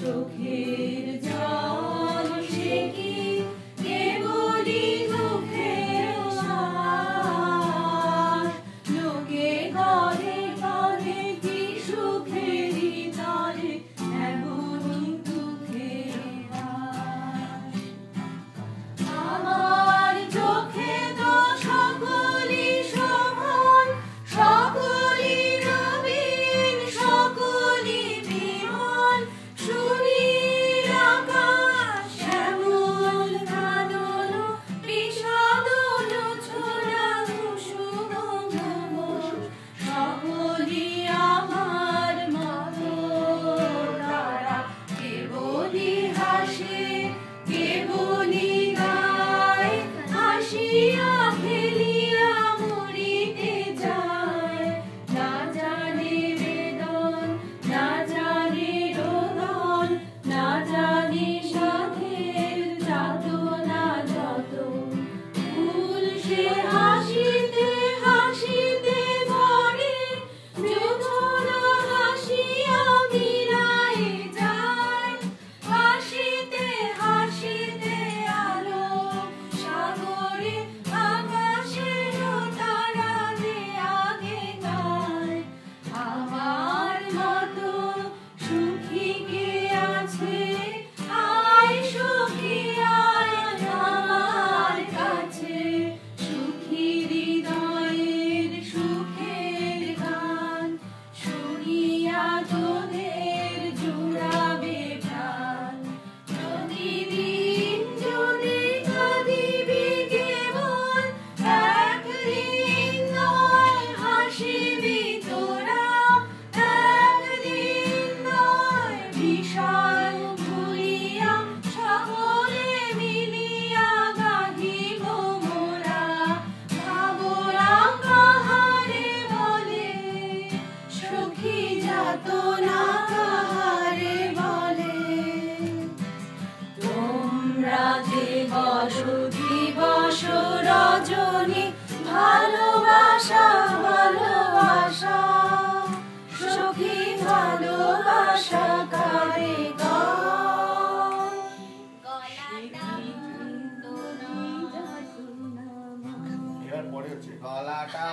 চোখের জল সে কি কেবলই দুঃখের শ্বাস লোকে করে করে কি সুখেরই তরে এমনই দুঃখের বাস আমার চোখে তো সকলই সমান সকলই নবীন সকলই বিমান সুনীল আকাশ শ্যামল কানন বিষাদন ছোড়া কুসুমঘন সকলই আমার মতো তারা কেবলই হাসে কেবলই গায় হাসিয়া খেলিয়া মরিতে যায় না জানে বেদন না জানে রোদন না জানে সাধের যাতনা যত ফুল সে হাসিতে হাসিতে ধরে যোছনা হাসিয়া মিলায়ে যায় হাসিতে হাসিতে আলো সাগরে আকাশের তারাতে আগে গায় আমার মতো সুখী কে আছে আয় সুখী আয় আমার কাছে সুখী হৃদয়ের সুখের গান শুনিয়া তোদের জুড়াবে প্রাণ প্রতিদিন যদি কাঁদিবি কেবল একদিন নয় হাসিবি তোরা একদিন নয় বিশাল ভুলিয়া সকলে মিলিয়া গাহিব মোরা ভাবনা কাহারে বলে সুখী যাতনা কাহারে বলে তোমরা যে বসো দিবস রজনী ভালোবাসা ভালোবাসা সখী ভালোবাসা কারে এবার পরে হচ্ছে গলাটা